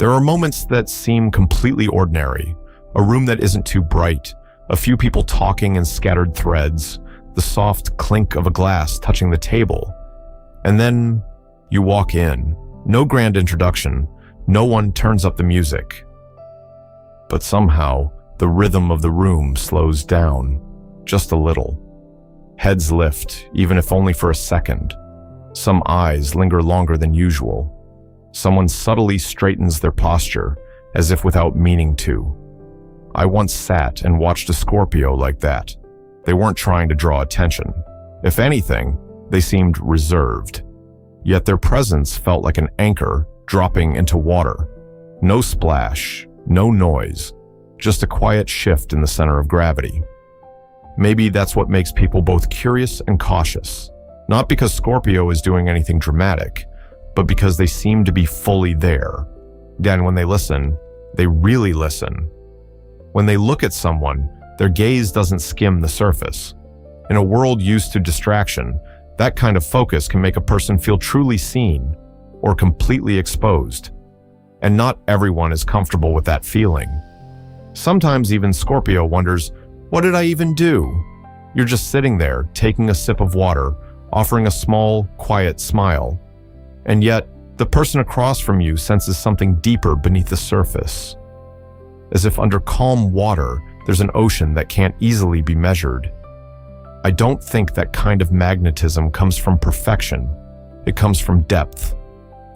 There are moments that seem completely ordinary, a room that isn't too bright, a few people talking in scattered threads, the soft clink of a glass touching the table. And then you walk in. No grand introduction. No one turns up the music. But somehow, the rhythm of the room slows down, just a little. Heads lift, even if only for a second. Some eyes linger longer than usual. Someone subtly straightens their posture, as if without meaning to. I once sat and watched a Scorpio like that. They weren't trying to draw attention. If anything, they seemed reserved. Yet their presence felt like an anchor dropping into water. No splash, no noise, just a quiet shift in the center of gravity. Maybe that's what makes people both curious and cautious. Not because Scorpio is doing anything dramatic, but because they seem to be fully there. Then when they listen, they really listen. When they look at someone, their gaze doesn't skim the surface. In a world used to distraction, that kind of focus can make a person feel truly seen or completely exposed. And not everyone is comfortable with that feeling. Sometimes even Scorpio wonders, what did I even do? You're just sitting there, taking a sip of water, offering a small, quiet smile. And yet, the person across from you senses something deeper beneath the surface. As if under calm water, there's an ocean that can't easily be measured. I don't think that kind of magnetism comes from perfection. It comes from depth,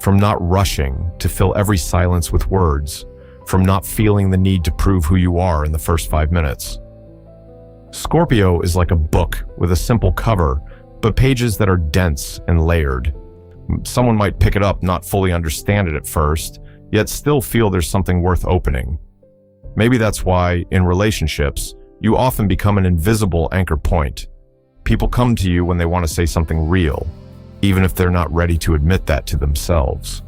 from not rushing to fill every silence with words, from not feeling the need to prove who you are in the first 5 minutes. Scorpio is like a book with a simple cover, but pages that are dense and layered. Someone might pick it up, not fully understand it at first, yet still feel there's something worth opening. Maybe that's why, in relationships, you often become an invisible anchor point. People come to you when they want to say something real, even if they're not ready to admit that to themselves.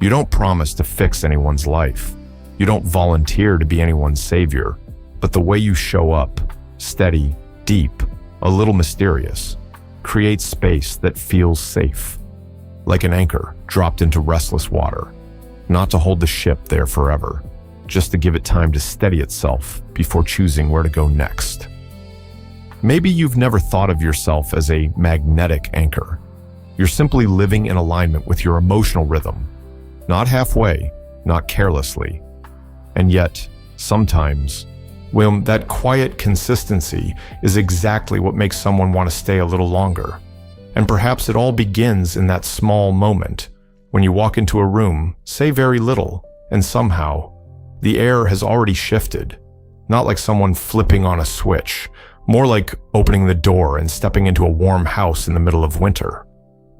You don't promise to fix anyone's life. You don't volunteer to be anyone's savior, but the way you show up, steady, deep, a little mysterious, creates space that feels safe. Like an anchor dropped into restless water, not to hold the ship there forever, just to give it time to steady itself before choosing where to go next. Maybe you've never thought of yourself as a magnetic anchor. You're simply living in alignment with your emotional rhythm, not halfway, not carelessly. And yet, sometimes, well, that quiet consistency is exactly what makes someone want to stay a little longer. And perhaps it all begins in that small moment, when you walk into a room, say very little, and somehow, the air has already shifted. Not like someone flipping on a switch, more like opening the door and stepping into a warm house in the middle of winter.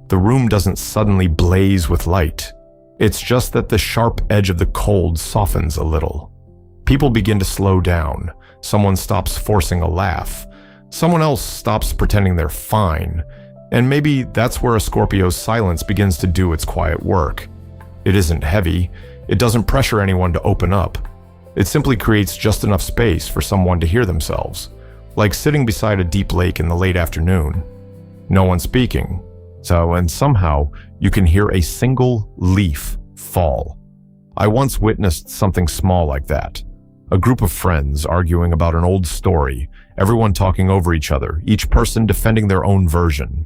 The room doesn't suddenly blaze with light. It's just that the sharp edge of the cold softens a little. People begin to slow down. Someone stops forcing a laugh. Someone else stops pretending they're fine. And maybe that's where a Scorpio's silence begins to do its quiet work. It isn't heavy. It doesn't pressure anyone to open up. It simply creates just enough space for someone to hear themselves, like sitting beside a deep lake in the late afternoon. No one speaking. And somehow you can hear a single leaf fall. I once witnessed something small like that. A group of friends arguing about an old story, everyone talking over each other, each person defending their own version.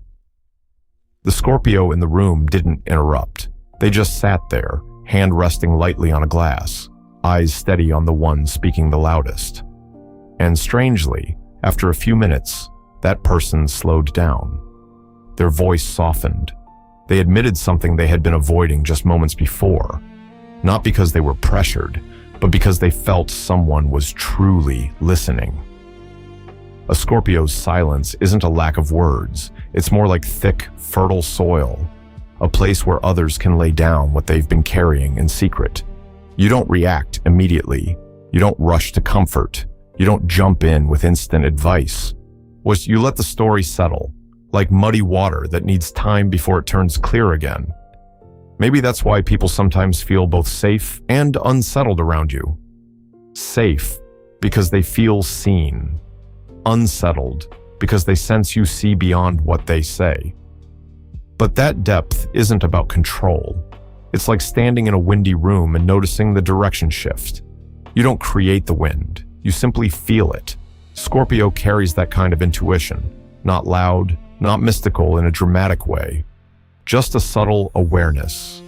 The Scorpio in the room didn't interrupt. They just sat there, hand resting lightly on a glass, eyes steady on the one speaking the loudest. And strangely, after a few minutes, that person slowed down. Their voice softened. They admitted something they had been avoiding just moments before, not because they were pressured, but because they felt someone was truly listening. A Scorpio's silence isn't a lack of words. It's more like thick, fertile soil, a place where others can lay down what they've been carrying in secret. You don't react immediately. You don't rush to comfort. You don't jump in with instant advice. You let the story settle, like muddy water that needs time before it turns clear again. Maybe that's why people sometimes feel both safe and unsettled around you. Safe, because they feel seen. Unsettled, because they sense you see beyond what they say. But that depth isn't about control. It's like standing in a windy room and noticing the direction shift. You don't create the wind, you simply feel it. Scorpio carries that kind of intuition, not loud, not mystical in a dramatic way, just a subtle awareness.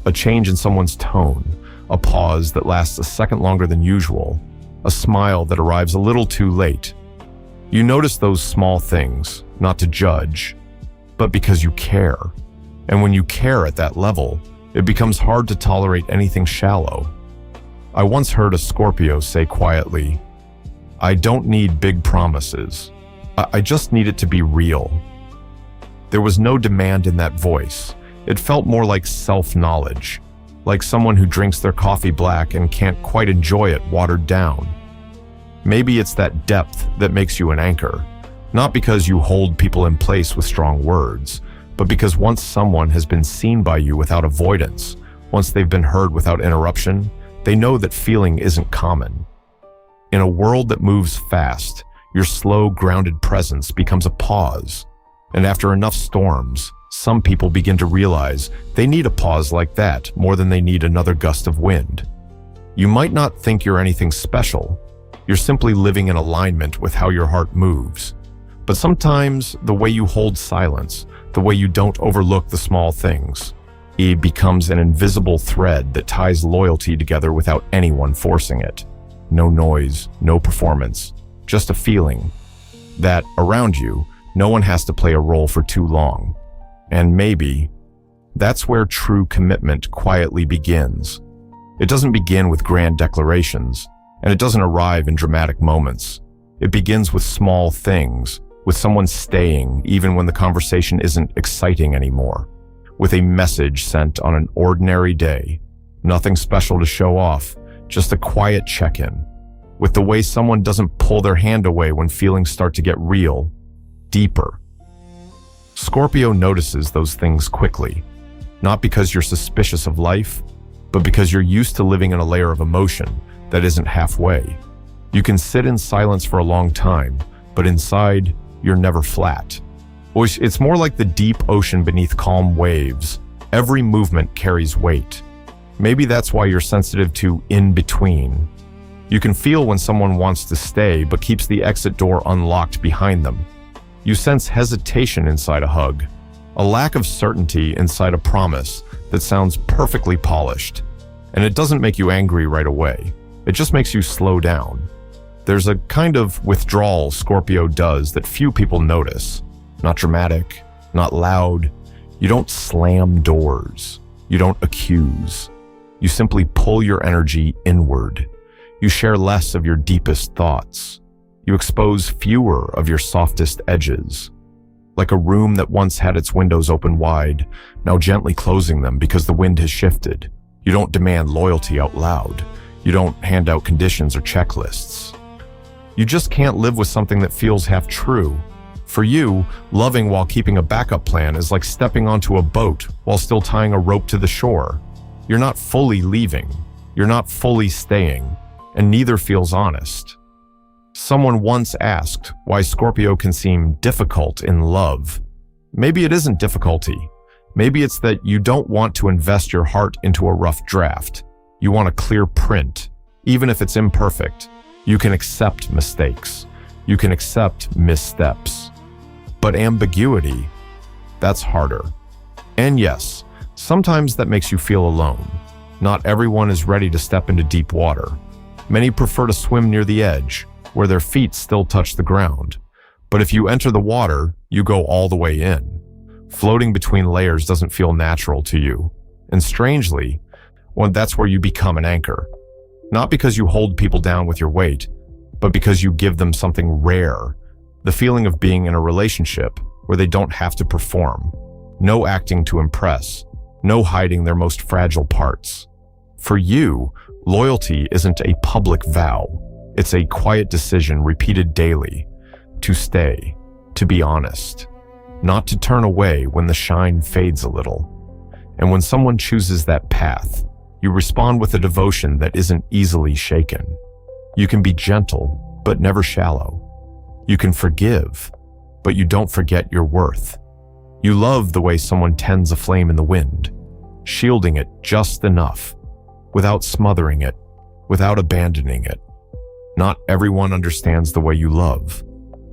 A change in someone's tone, a pause that lasts a second longer than usual, a smile that arrives a little too late. You notice those small things, not to judge, but because you care. And when you care at that level, it becomes hard to tolerate anything shallow. I once heard a Scorpio say quietly, "I don't need big promises. I just need it to be real." There was no demand in that voice. It felt more like self-knowledge, like someone who drinks their coffee black and can't quite enjoy it watered down. Maybe it's that depth that makes you an anchor, not because you hold people in place with strong words, but because once someone has been seen by you without avoidance, once they've been heard without interruption, they know that feeling isn't common. In a world that moves fast, your slow, grounded presence becomes a pause. And after enough storms, some people begin to realize they need a pause like that more than they need another gust of wind. You might not think you're anything special. You're simply living in alignment with how your heart moves. But sometimes the way you hold silence, the way you don't overlook the small things, it becomes an invisible thread that ties loyalty together without anyone forcing it. No noise, no performance, just a feeling that around you, no one has to play a role for too long. And maybe that's where true commitment quietly begins. It doesn't begin with grand declarations, and it doesn't arrive in dramatic moments. It begins with small things, with someone staying even when the conversation isn't exciting anymore, with a message sent on an ordinary day. Nothing special to show off, just a quiet check-in, with the way someone doesn't pull their hand away when feelings start to get real, deeper. Scorpio notices those things quickly, not because you're suspicious of life, but because you're used to living in a layer of emotion that isn't halfway. You can sit in silence for a long time, but inside, you're never flat. It's more like the deep ocean beneath calm waves. Every movement carries weight. Maybe that's why you're sensitive to in-between. You can feel when someone wants to stay but keeps the exit door unlocked behind them. You sense hesitation inside a hug, a lack of certainty inside a promise that sounds perfectly polished. And it doesn't make you angry right away. It just makes you slow down. There's a kind of withdrawal Scorpio does that few people notice. Not dramatic, not loud. You don't slam doors. You don't accuse. You simply pull your energy inward. You share less of your deepest thoughts. You expose fewer of your softest edges. Like a room that once had its windows open wide, now gently closing them because the wind has shifted. You don't demand loyalty out loud. You don't hand out conditions or checklists. You just can't live with something that feels half true. For you, loving while keeping a backup plan is like stepping onto a boat while still tying a rope to the shore. You're not fully leaving. You're not fully staying, and neither feels honest. Someone once asked why Scorpio can seem difficult in love. Maybe it isn't difficulty. Maybe it's that you don't want to invest your heart into a rough draft. You want a clear print, even if it's imperfect. You can accept mistakes. You can accept missteps. But ambiguity, that's harder. And yes, sometimes that makes you feel alone. Not everyone is ready to step into deep water. Many prefer to swim near the edge, where their feet still touch the ground. But if you enter the water, you go all the way in. Floating between layers doesn't feel natural to you. And strangely, that's where you become an anchor. Not because you hold people down with your weight, but because you give them something rare. The feeling of being in a relationship where they don't have to perform. No acting to impress. No hiding their most fragile parts. For you, loyalty isn't a public vow. It's a quiet decision repeated daily. To stay, to be honest. Not to turn away when the shine fades a little. And when someone chooses that path, you respond with a devotion that isn't easily shaken. You can be gentle, but never shallow. You can forgive, but you don't forget your worth. You love the way someone tends a flame in the wind. shielding it just enough, without smothering it, without abandoning it. Not everyone understands the way you love,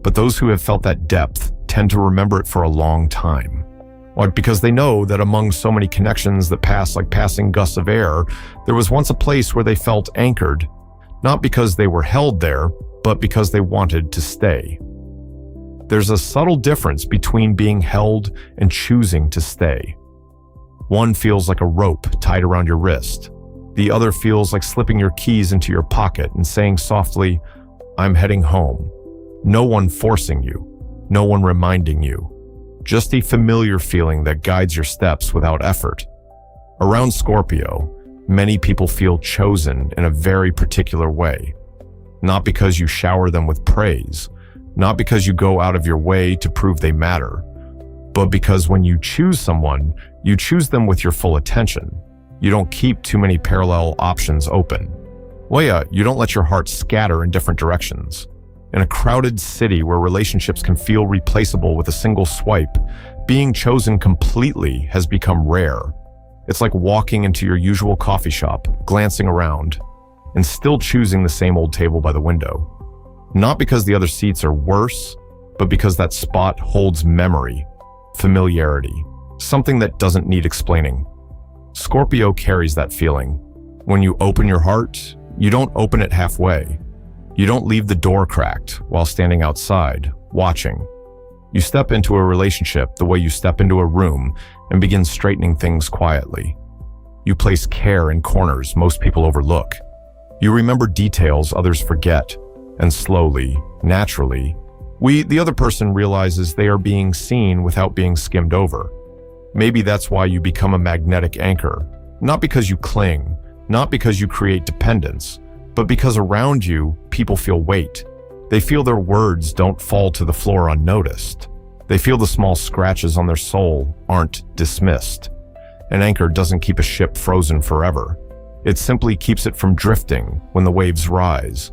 but those who have felt that depth tend to remember it for a long time. Why? Because they know that among so many connections that pass like passing gusts of air, there was once a place where they felt anchored, not because they were held there, but because they wanted to stay. There's a subtle difference between being held and choosing to stay. One feels like a rope tied around your wrist. The other feels like slipping your keys into your pocket and saying softly, "I'm heading home." No one forcing you, no one reminding you. Just a familiar feeling that guides your steps without effort. Around Scorpio, many people feel chosen in a very particular way. Not because you shower them with praise, not because you go out of your way to prove they matter, but because when you choose someone, you choose them with your full attention. You don't keep too many parallel options open. Well, yeah, you don't let your heart scatter in different directions. In a crowded city where relationships can feel replaceable with a single swipe, being chosen completely has become rare. It's like walking into your usual coffee shop, glancing around, and still choosing the same old table by the window. Not because the other seats are worse, but because that spot holds memory, familiarity, something that doesn't need explaining. Scorpio carries that feeling. When you open your heart, you don't open it halfway. You don't leave the door cracked while standing outside, watching. You step into a relationship the way you step into a room and begin straightening things quietly. You place care in corners most people overlook. You remember details others forget, and slowly, naturally, the other person realizes they are being seen without being skimmed over. Maybe that's why you become a magnetic anchor, not because you cling, not because you create dependence, but because around you, people feel weight. They feel their words don't fall to the floor unnoticed. They feel the small scratches on their soul aren't dismissed. An anchor doesn't keep a ship frozen forever. It simply keeps it from drifting when the waves rise.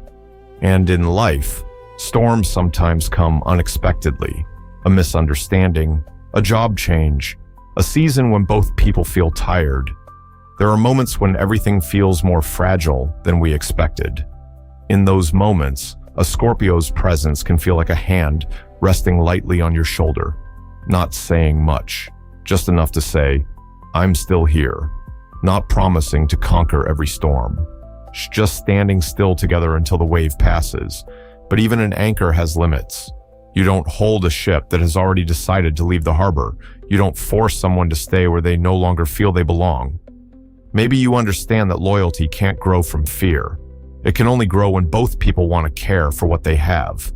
And in life, storms sometimes come unexpectedly. A misunderstanding, a job change, a season when both people feel tired. There are moments when everything feels more fragile than we expected. In those moments, a Scorpio's presence can feel like a hand resting lightly on your shoulder, not saying much, just enough to say, "I'm still here," not promising to conquer every storm, just standing still together until the wave passes. But even an anchor has limits. You don't hold a ship that has already decided to leave the harbor. You don't force someone to stay where they no longer feel they belong. Maybe you understand that loyalty can't grow from fear. It can only grow when both people want to care for what they have.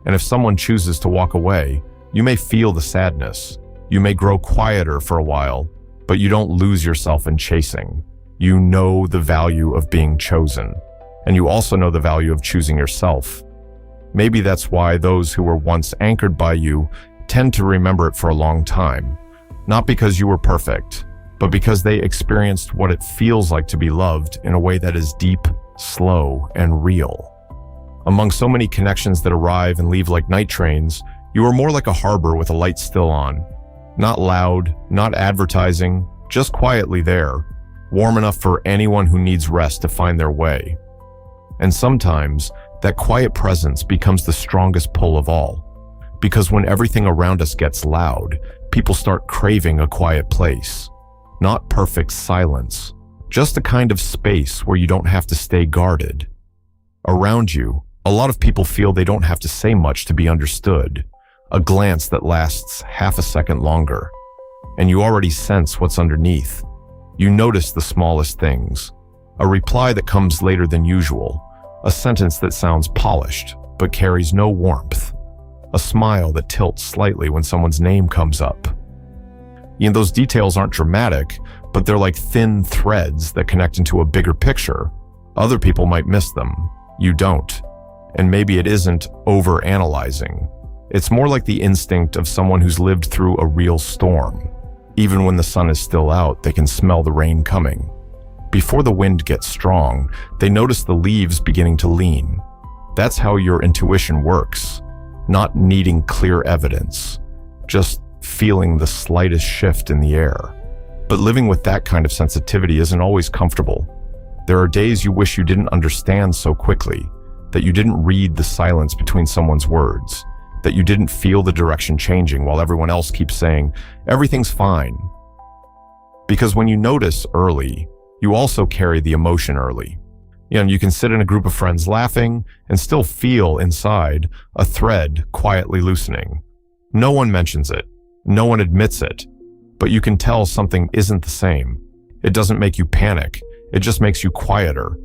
And if someone chooses to walk away, you may feel the sadness. You may grow quieter for a while, but you don't lose yourself in chasing. You know the value of being chosen, and you also know the value of choosing yourself. Maybe that's why those who were once anchored by you tend to remember it for a long time. Not because you were perfect, but because they experienced what it feels like to be loved in a way that is deep, slow, and real. Among so many connections that arrive and leave like night trains, you are more like a harbor with a light still on. Not loud, not advertising, just quietly there, warm enough for anyone who needs rest to find their way. And sometimes, that quiet presence becomes the strongest pull of all. Because when everything around us gets loud, people start craving a quiet place. Not perfect silence, just a kind of space where you don't have to stay guarded. Around you, a lot of people feel they don't have to say much to be understood. A glance that lasts half a second longer. And you already sense what's underneath. You notice the smallest things. A reply that comes later than usual. A sentence that sounds polished, but carries no warmth. A smile that tilts slightly when someone's name comes up. Those details aren't dramatic, but they're like thin threads that connect into a bigger picture. Other people might miss them. You don't. And maybe it isn't over-analyzing. It's more like the instinct of someone who's lived through a real storm. Even when the sun is still out, they can smell the rain coming. Before the wind gets strong, they notice the leaves beginning to lean. That's how your intuition works. Not needing clear evidence. Just feeling the slightest shift in the air. But living with that kind of sensitivity isn't always comfortable. There are days you wish you didn't understand so quickly, that you didn't read the silence between someone's words, that you didn't feel the direction changing while everyone else keeps saying, everything's fine. Because when you notice early, you also carry the emotion early. You can sit in a group of friends laughing and still feel inside a thread quietly loosening. No one mentions it. No one admits it. But you can tell something isn't the same. It doesn't make you panic. It just makes you quieter.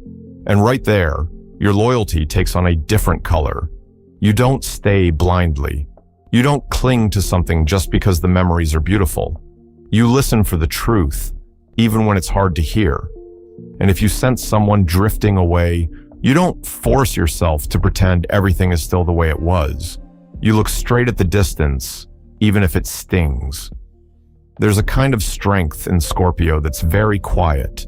And right there, your loyalty takes on a different color. You don't stay blindly. You don't cling to something just because the memories are beautiful. You listen for the truth, even when it's hard to hear. And if you sense someone drifting away, you don't force yourself to pretend everything is still the way it was. You look straight at the distance, even if it stings. There's a kind of strength in Scorpio that's very quiet,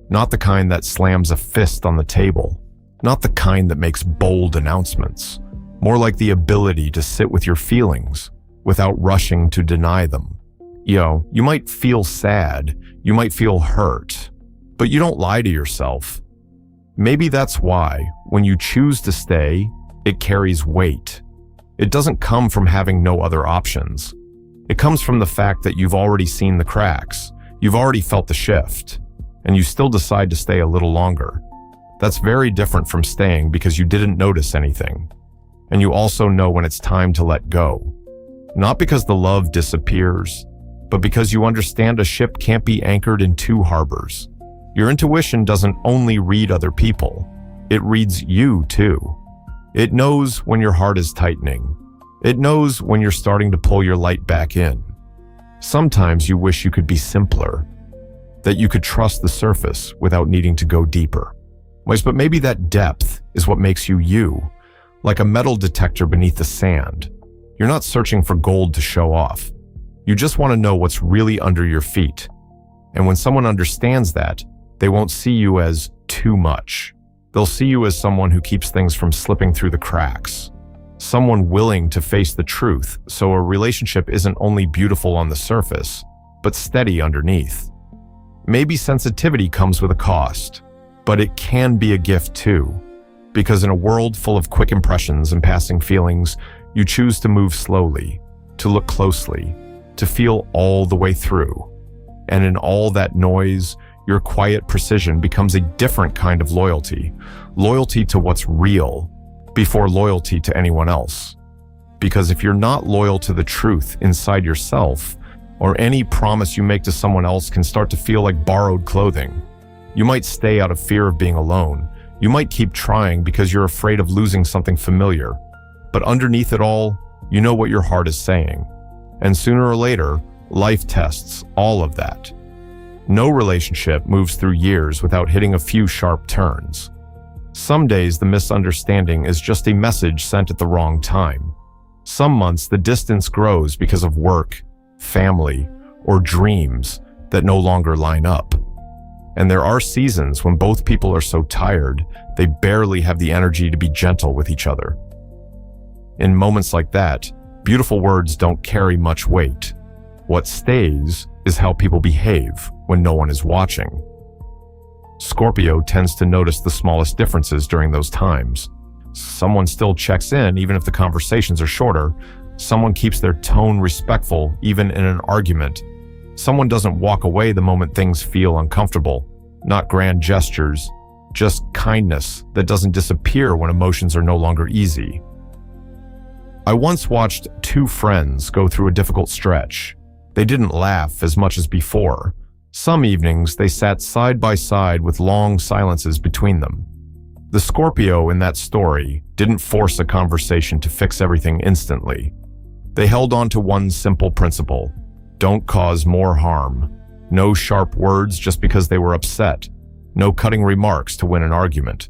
not the kind that slams a fist on the table, not the kind that makes bold announcements, more like the ability to sit with your feelings without rushing to deny them. You might feel sad, you might feel hurt, but you don't lie to yourself. Maybe that's why, when you choose to stay, it carries weight. It doesn't come from having no other options. It comes from the fact that you've already seen the cracks, you've already felt the shift, and you still decide to stay a little longer. That's very different from staying because you didn't notice anything. And you also know when it's time to let go. Not because the love disappears, but because you understand a ship can't be anchored in two harbors. Your intuition doesn't only read other people, it reads you too. It knows when your heart is tightening. It knows when you're starting to pull your light back in. Sometimes you wish you could be simpler, that you could trust the surface without needing to go deeper. But maybe that depth is what makes you you, like a metal detector beneath the sand. You're not searching for gold to show off. You just want to know what's really under your feet. And when someone understands that, they won't see you as too much. They'll see you as someone who keeps things from slipping through the cracks. Someone willing to face the truth, so a relationship isn't only beautiful on the surface, but steady underneath. Maybe sensitivity comes with a cost, but it can be a gift too, because in a world full of quick impressions and passing feelings, you choose to move slowly, to look closely, to feel all the way through. And in all that noise, your quiet precision becomes a different kind of loyalty, loyalty to what's real, before loyalty to anyone else. Because if you're not loyal to the truth inside yourself, or any promise you make to someone else can start to feel like borrowed clothing. You might stay out of fear of being alone. You might keep trying because you're afraid of losing something familiar. But underneath it all, you know what your heart is saying. And sooner or later, life tests all of that. No relationship moves through years without hitting a few sharp turns. Some days the misunderstanding is just a message sent at the wrong time. Some months the distance grows because of work, family, or dreams that no longer line up. And there are seasons when both people are so tired, they barely have the energy to be gentle with each other. In moments like that, beautiful words don't carry much weight. What stays is how people behave when no one is watching. Scorpio tends to notice the smallest differences during those times. Someone still checks in even if the conversations are shorter. Someone keeps their tone respectful even in an argument. Someone doesn't walk away the moment things feel uncomfortable. Not grand gestures, just kindness that doesn't disappear when emotions are no longer easy. I once watched two friends go through a difficult stretch. They didn't laugh as much as before. Some evenings they sat side by side with long silences between them. The Scorpio in that story didn't force a conversation to fix everything instantly. They held on to one simple principle: don't cause more harm. No sharp words just because they were upset. No cutting remarks to win an argument.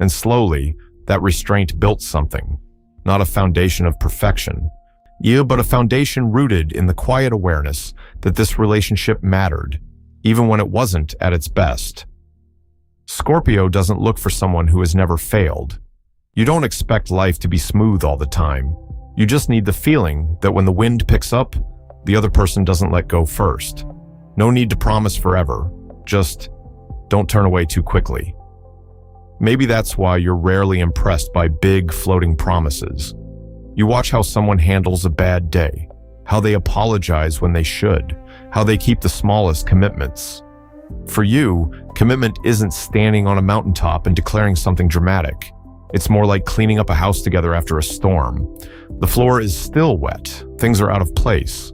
And slowly, that restraint built something. Not a foundation of perfection. But a foundation rooted in the quiet awareness that this relationship mattered, even when it wasn't at its best. Scorpio doesn't look for someone who has never failed. You don't expect life to be smooth all the time. You just need the feeling that when the wind picks up, the other person doesn't let go first. No need to promise forever. Just don't turn away too quickly. Maybe that's why you're rarely impressed by big, floating promises. You watch how someone handles a bad day, how they apologize when they should, how they keep the smallest commitments. For you, commitment isn't standing on a mountaintop and declaring something dramatic. It's more like cleaning up a house together after a storm. The floor is still wet, things are out of place,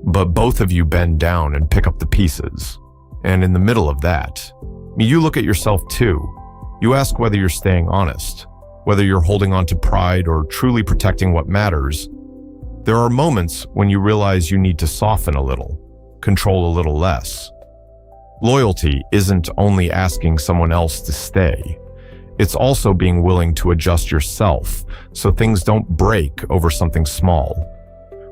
but both of you bend down and pick up the pieces. And in the middle of that, you look at yourself too. You ask whether you're staying honest, whether you're holding on to pride or truly protecting what matters. There are moments when you realize you need to soften a little, control a little less. Loyalty isn't only asking someone else to stay. It's also being willing to adjust yourself so things don't break over something small.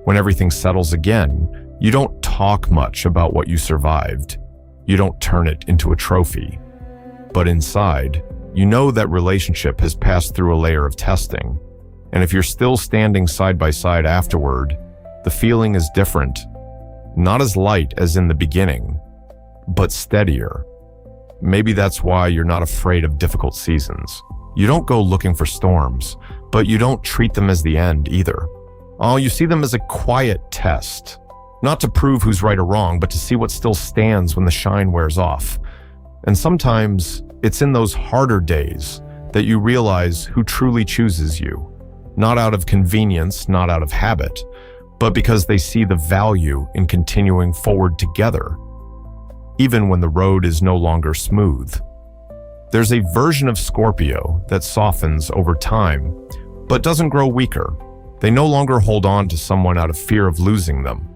When everything settles again, you don't talk much about what you survived. You don't turn it into a trophy. But inside, you know that relationship has passed through a layer of testing. And if you're still standing side by side afterward, the feeling is different. Not as light as in the beginning, but steadier. Maybe that's why you're not afraid of difficult seasons. You don't go looking for storms, but you don't treat them as the end either. Oh, you see them as a quiet test. Not to prove who's right or wrong, but to see what still stands when the shine wears off. And sometimes it's in those harder days that you realize who truly chooses you. Not out of convenience, not out of habit, but because they see the value in continuing forward together, even when the road is no longer smooth. There's a version of Scorpio that softens over time, but doesn't grow weaker. They no longer hold on to someone out of fear of losing them.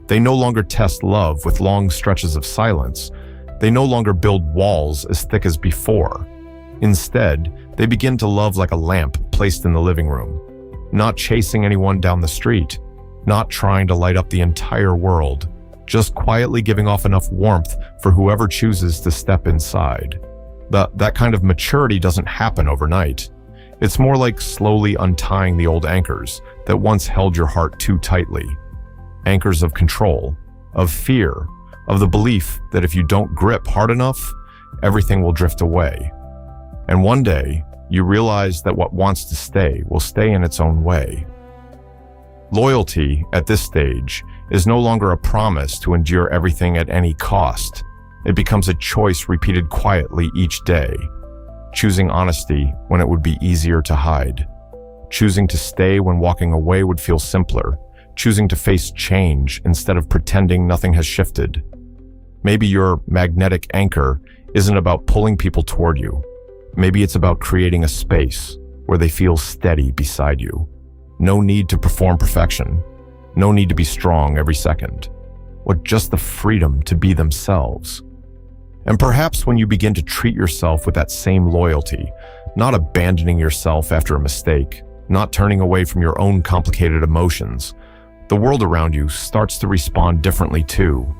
They no longer test love with long stretches of silence. They no longer build walls as thick as before. Instead, they begin to love like a lamp placed in the living room, not chasing anyone down the street, not trying to light up the entire world, just quietly giving off enough warmth for whoever chooses to step inside. That kind of maturity doesn't happen overnight. It's more like slowly untying the old anchors that once held your heart too tightly. Anchors of control, of fear, of the belief that if you don't grip hard enough, everything will drift away. And one day, you realize that what wants to stay will stay in its own way. Loyalty, at this stage, is no longer a promise to endure everything at any cost. It becomes a choice repeated quietly each day, choosing honesty when it would be easier to hide, choosing to stay when walking away would feel simpler, choosing to face change instead of pretending nothing has shifted. Maybe your magnetic anchor isn't about pulling people toward you. Maybe it's about creating a space where they feel steady beside you. No need to perform perfection. No need to be strong every second. Or just the freedom to be themselves. And perhaps when you begin to treat yourself with that same loyalty, not abandoning yourself after a mistake, not turning away from your own complicated emotions, the world around you starts to respond differently too.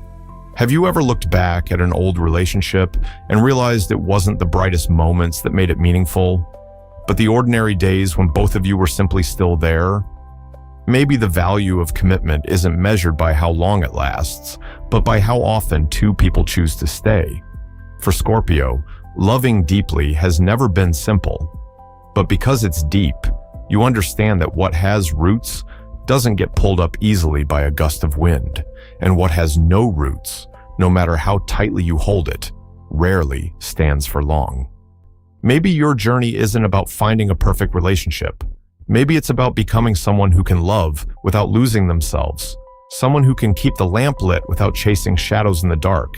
Have you ever looked back at an old relationship and realized it wasn't the brightest moments that made it meaningful, but the ordinary days when both of you were simply still there? Maybe the value of commitment isn't measured by how long it lasts, but by how often two people choose to stay. For Scorpio, loving deeply has never been simple. But because it's deep, you understand that what has roots doesn't get pulled up easily by a gust of wind, and what has no roots, no matter how tightly you hold it, rarely stands for long. Maybe your journey isn't about finding a perfect relationship. Maybe it's about becoming someone who can love without losing themselves, someone who can keep the lamp lit without chasing shadows in the dark.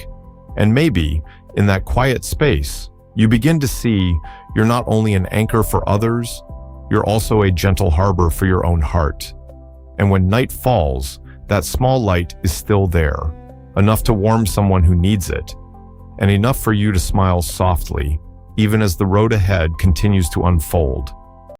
And maybe, in that quiet space, you begin to see you're not only an anchor for others, you're also a gentle harbor for your own heart. And when night falls, that small light is still there, enough to warm someone who needs it, and enough for you to smile softly, even as the road ahead continues to unfold.